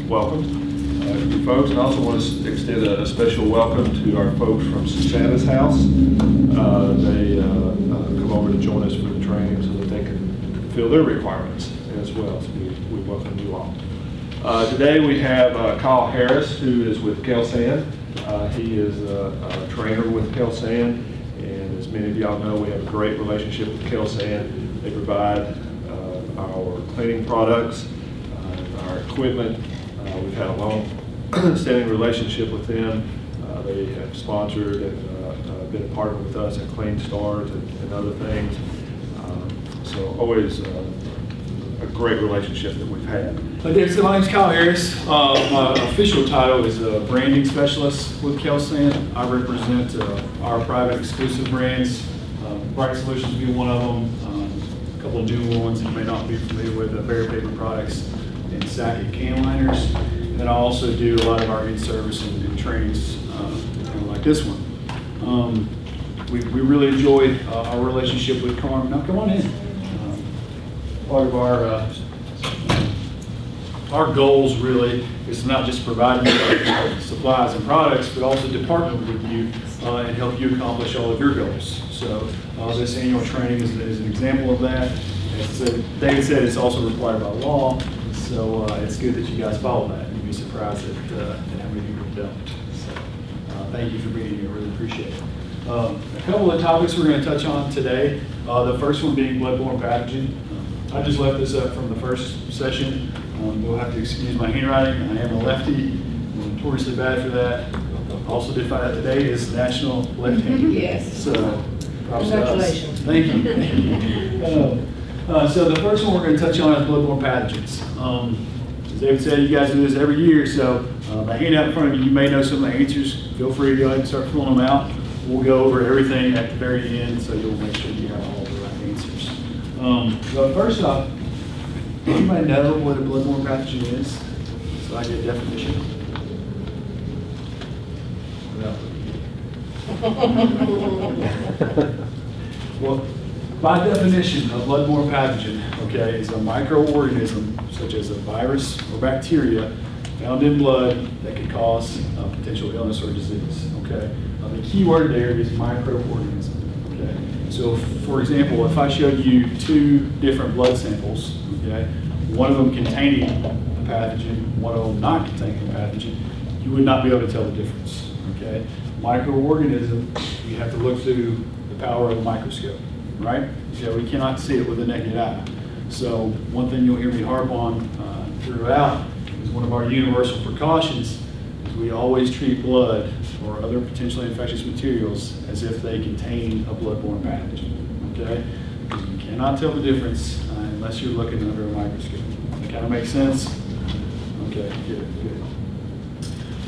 welcome you folks, and I also want to extend a special welcome to our folks from Santa's House. They come over to join us for the training so that they can fulfill their requirements as well. So we welcome you all. Today we have Kyle Harris, who is with Kelsan. He is a trainer with Kelsan, and as many of y'all know, we have a great relationship with Kelsan. They provide our cleaning products, our equipment. We've had a long-standing relationship with them. They have sponsored and been a partner with us at Clean Stars and other things. So always a great relationship that we've had. Okay, so my name's Kyle Harris. My official title is a branding specialist with Kelsan. I represent our private exclusive brands, Bright Solutions being one of them, a couple of newer ones that you may not be familiar with, Bear Paper Products and Sackett Can Liners. And then I also do a lot of our in-service and trainings like this one. We really enjoyed our relationship with Carm. Now come on in. Part of our goals really is not just providing you supplies and products, but also to partner with you and help you accomplish all of your goals. So this annual training is an example of that. As David said, it's also required by law, so it's good that you guys follow that. You'd be surprised at how many people don't. So thank you for being here, really appreciate it. A couple of topics we're going to touch on today. The first one being bloodborne pathogen. I just left this up from the first session. You'll have to excuse my handwriting. I am a lefty. I'm notoriously bad for that. Also did find out today is National Left-Handed Day. Yes. So, congratulations. Thank you. So the first one we're going to touch on is bloodborne pathogens. As David said, you guys do this every year, so by hand out in front of you, you may know some of the answers. Feel free to go ahead and start filling them out. We'll go over everything at the very end, so you'll make sure you have all the right answers. So first off, anybody know what a bloodborne pathogen is? So I get a definition. Well, by definition, a bloodborne pathogen, okay, is a microorganism such as a virus or bacteria found in blood that can cause potential illness or disease. Okay, the key word there is microorganism. Okay, so for example, if I showed you two different blood samples, okay, one of them containing a pathogen, one of them not containing a pathogen, you would not be able to tell the difference. Okay, microorganism, you have to look through the power of a microscope, right? So we cannot see it with the naked eye. So one thing you'll hear me harp on throughout is one of our universal precautions is we always treat blood or other potentially infectious materials as if they contain a bloodborne pathogen, okay? Because you cannot tell the difference unless you're looking under a microscope. That kind of makes sense? Okay, good.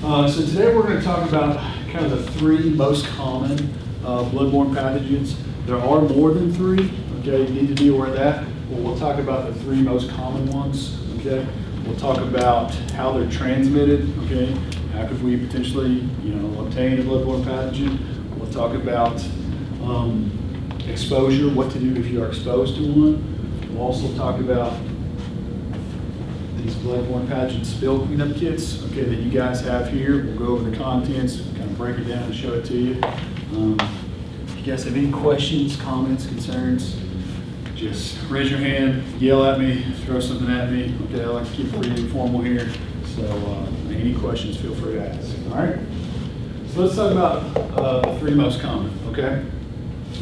So today we're going to talk about kind of the three most common bloodborne pathogens. There are more than three, okay? You need to be aware of that. Well, we'll talk about the three most common ones, okay? We'll talk about how they're transmitted, okay? How could we potentially, obtain a bloodborne pathogen? We'll talk about exposure, what to do if you are exposed to one. We'll also talk about these bloodborne pathogen spill cleanup kits, okay, that you guys have here. We'll go over the contents, kind of break it down and show it to you. If you guys have any questions, comments, concerns, just raise your hand, yell at me, throw something at me. Okay, I like to keep it pretty informal here. So any questions, feel free to ask. All right. So let's talk about the three most common. Okay.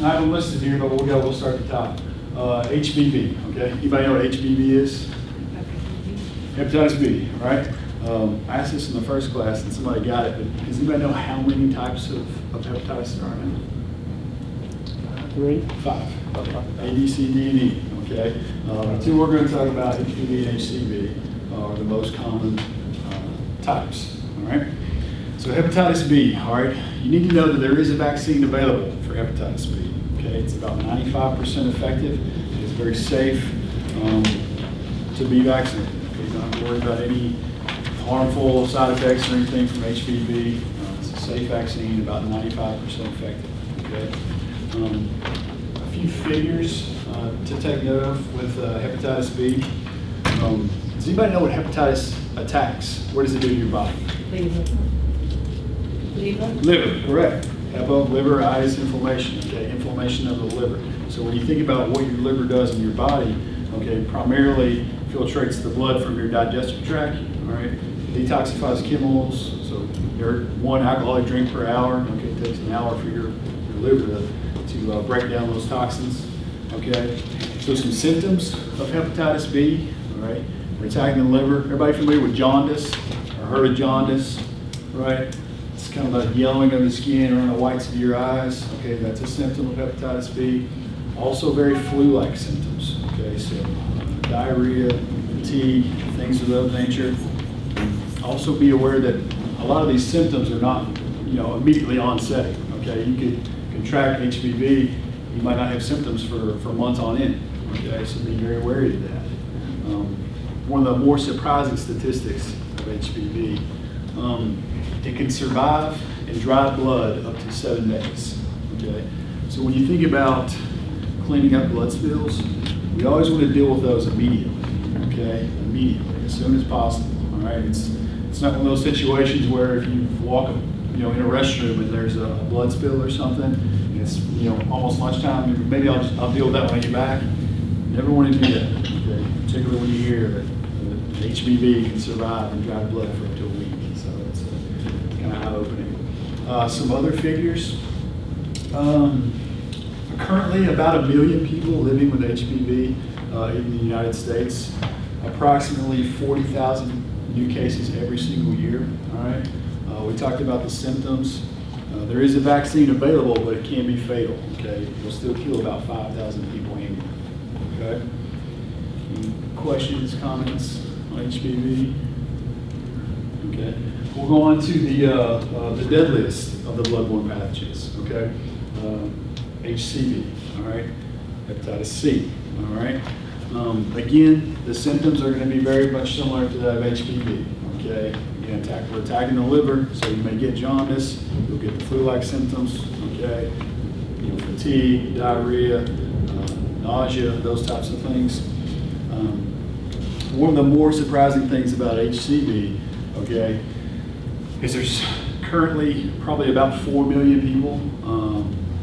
I have them listed here, but we'll start at the top. HBV. Okay. Anybody know what HBV is? Hepatitis B. Right. I asked this in the first class, and somebody got it. But does anybody know how many types of hepatitis there are now? 3? 5. Okay. A, B, C, D, and E. Okay. Two we're going to talk about, HPV and HCV, are the most common types. All right. So hepatitis B. All right. You need to know that there is a vaccine available for hepatitis B. Okay. It's about 95% effective. It's very safe to be vaccinated. Okay. You don't have to worry about any harmful side effects or anything from HPV. It's a safe vaccine, about 95% effective. Okay. A few figures to take note of with hepatitis B. Does anybody know what hepatitis attacks? What does it do to your body? Liver, correct. Hepa, liver, itis, inflammation, okay, inflammation of the liver. So when you think about what your liver does in your body, okay, primarily filtrates the blood from your digestive tract, all right, detoxifies chemicals, so your 1 alcoholic drink per hour, okay, it takes an hour for your liver to break down those toxins, okay. So some symptoms of hepatitis B, all right, we're attacking the liver. Everybody familiar with jaundice, or heard of jaundice, right? It's kind of like yellowing of the skin around the whites of your eyes. Okay, that's a symptom of hepatitis B. Also very flu-like symptoms. Okay, so diarrhea, fatigue, things of that nature. Also be aware that a lot of these symptoms are not, immediately onsetting. Okay, you could contract HBV, you might not have symptoms for months on end. Okay, so be very wary of that. One of the more surprising statistics of HBV. It can survive in dry blood up to 7 days. Okay, so when you think about cleaning up blood spills, we always want to deal with those immediately. Okay, immediately, as soon as possible. All right, it's not one of those situations where if you walk, in a restroom and there's a blood spill or something, and it's almost lunchtime. Maybe I'll deal with that when I get back. Never want to do that. Okay, particularly when you hear that HBV can survive in dry blood for up to a week. So it's kind of eye-opening. Some other figures. Currently, about 1 million people living with HBV in the United States. Approximately 40,000 new cases every single year. All right. We talked about the symptoms. There is a vaccine available, but it can be fatal. Okay. It'll still kill about 5,000 people annually. Okay. Any questions, comments on HBV? Okay. We'll go on to the deadliest of the bloodborne pathogens. Okay. HCV. All right. Hepatitis C. All right. Again, the symptoms are going to be very much similar to that of HBV. Okay. Again, we're attacking the liver, so you may get jaundice. You'll get the flu-like symptoms. Okay. Fatigue, diarrhea, nausea, those types of things. One of the more surprising things about HCV, okay, is there's currently probably about 4 million people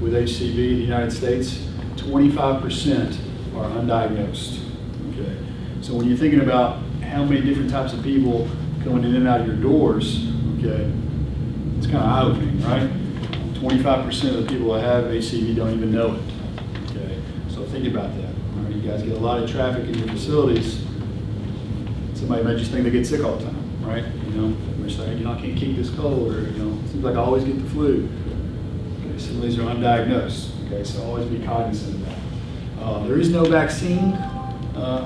with HCV in the United States. 25% are undiagnosed. Okay, so when you're thinking about how many different types of people coming in and out of your doors, okay, it's kind of eye-opening, right? 25% of the people that have HCV don't even know it. Okay, so think about that. All right, you guys get a lot of traffic in your facilities. Somebody might just think they get sick all the time, right? They're saying, I can't keep this cold, or it seems like I always get the flu. Okay, some of these are undiagnosed. Okay, so always be cognizant of that. There is no vaccine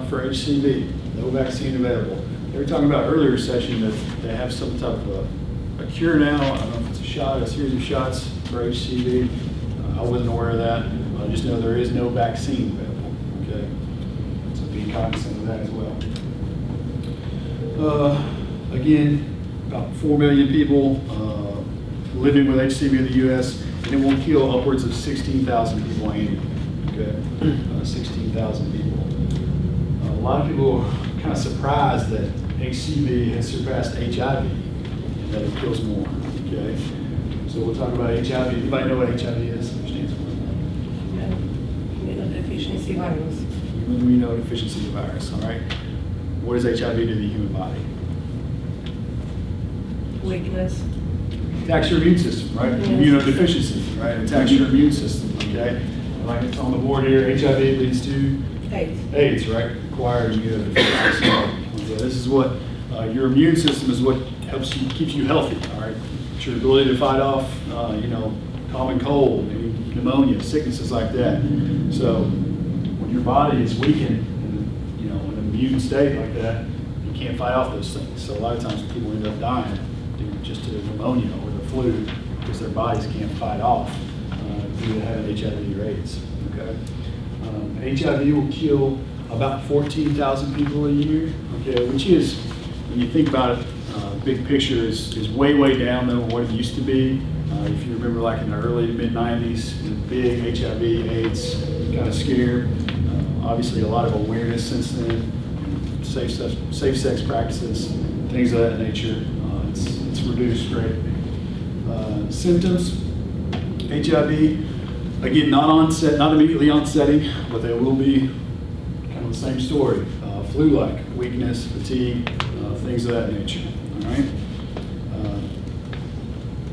for HCV. No vaccine available. They were talking about earlier session that they have some type of a cure now. I don't know if it's a shot, a series of shots for HCV. I wasn't aware of that. I just know there is no vaccine available. Okay, so be cognizant of that as well. Again, about 4 million people living with HCV in the U.S., and it will kill upwards of 16,000 people annually. Okay, 16,000 people. A lot of people are kind of surprised that HCV has surpassed HIV, and that it kills more. Okay, so we'll talk about HIV. Anybody know what HIV is? Stands for? Immunodeficiency virus. Immunodeficiency virus. All right. What does HIV do to the human body? Weakness. Attacks your immune system, right? Yes. Immunodeficiency, right? Attacks your immune system, okay? Like it's on the board here, HIV leads to AIDS, right? Acquired immunodeficiency. Okay, this is what your immune system is what helps you, keeps you healthy, all right? It's your ability to fight off, common cold, maybe pneumonia, sicknesses like that. So when your body is weakened, in an immune state like that, you can't fight off those things. So a lot of times people end up dying due just to pneumonia or the flu because their bodies can't fight off due to having HIV or AIDS. Okay, HIV will kill about 14,000 people a year. Okay, which is, when you think about it, big picture is way down than what it used to be. If you remember, like in the early to mid 90s, the big HIV/AIDS kind of scare. Obviously, a lot of awareness since then. safe sex practices, things of that nature. It's reduced greatly. Symptoms, HIV, again, not immediately onsetting, but they will be kind of the same story. Flu-like, weakness, fatigue, things of that nature, all right?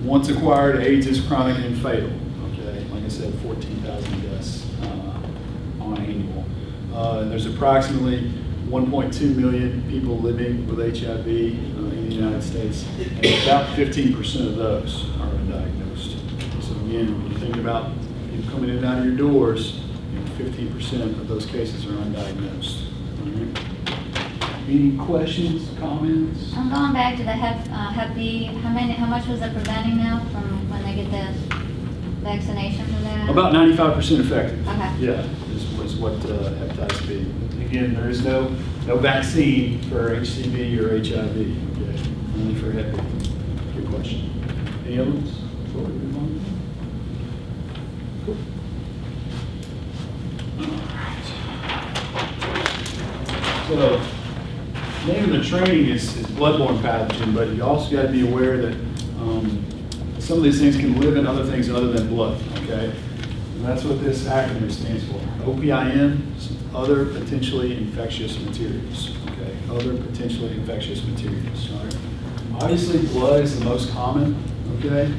Once acquired, AIDS is chronic and fatal, okay? Like I said, 14,000 deaths on annual. There's approximately 1.2 million people living with HIV in the United States, and about 15% of those are undiagnosed. So again, when you think about people coming in and out of your doors, 15% of those cases are undiagnosed. All right. Any questions, comments? I'm going back to the Hep B. How much was it preventing now from when they get the vaccination for that? About 95% effective. Okay. Yeah, is what hepatitis B. Again, there is no vaccine for HCV or HIV. Okay, only for Hep B. Good question. Any other ones before we move on? Cool. So, the name of the training is bloodborne pathogen, but you also got to be aware that some of these things can live in other things other than blood, okay? And that's what this acronym stands for. OPIN, other potentially infectious materials, okay? Other potentially infectious materials, all right? Obviously, blood is the most common, okay?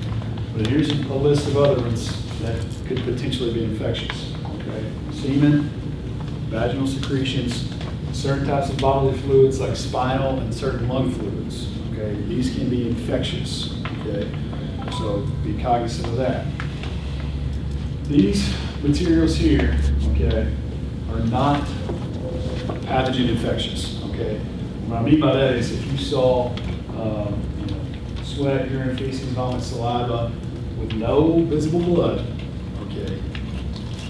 But here's a list of other ones that could potentially be infectious, okay? Semen, vaginal secretions, certain types of bodily fluids like spinal and certain lung fluids, okay? These can be infectious, okay? So be cognizant of that. These materials here, okay, are not pathogen infectious, okay? What I mean by that is if you saw sweat, urine, feces, vomit, saliva with no visible blood, okay,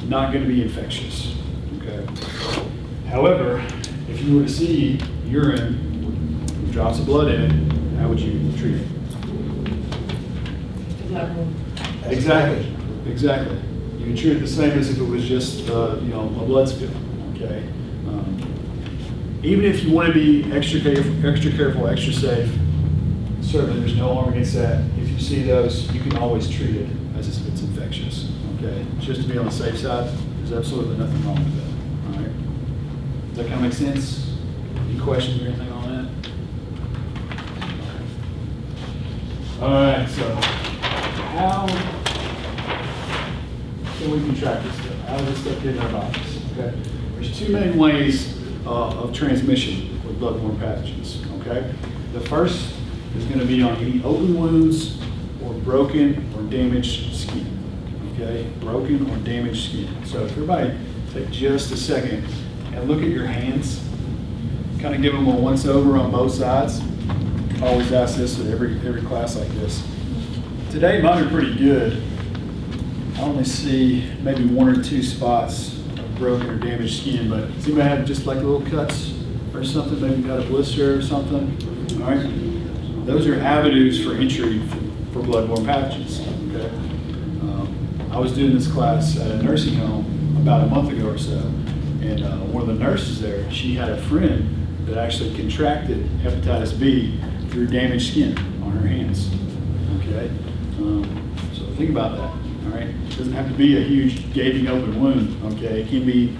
not going to be infectious, okay? However, if you were to see urine with drops of blood in it, how would you treat it? Exactly. You would treat it the same as if it was just a blood spill, okay? Even if you want to be extra careful, extra safe, certainly there's no harm against that. If you see those, you can always treat it as if it's infectious, okay? Just to be on the safe side, there's absolutely nothing wrong with that, all right? Does that kind of make sense? Any questions or anything on that? All right, so how can we contract this stuff? How does this stuff get in our bodies? Okay, there's two main ways of transmission with bloodborne pathogens. Okay, the first is going to be on any open wounds or broken or damaged skin. Okay, broken or damaged skin. So if everybody take just a second and look at your hands, kind of give them a once over on both sides. I always ask this at every class like this. Today mine are pretty good. I only see maybe one or two spots of broken or damaged skin, but does anybody have just like little cuts or something? Maybe got a blister or something? All right. Those are avenues for entry for bloodborne pathogens. Okay. I was doing this class at a nursing home about a month ago or so, and one of the nurses there, she had a friend that actually contracted hepatitis B through damaged skin on her hands. Okay, so think about that. All right, it doesn't have to be a huge gaping open wound. Okay, it can be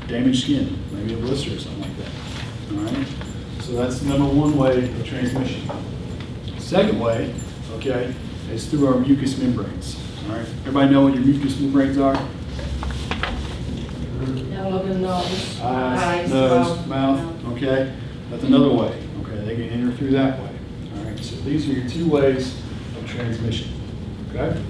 damaged skin, maybe a blister or something like that. All right, so that's number one way of transmission. Second way, okay, is through our mucous membranes. All right, everybody know what your mucous membranes are? Nose, Eyes, nose, mouth. Okay, that's another way. Okay, they can enter through that way. All right, so these are your two ways of transmission. Okay.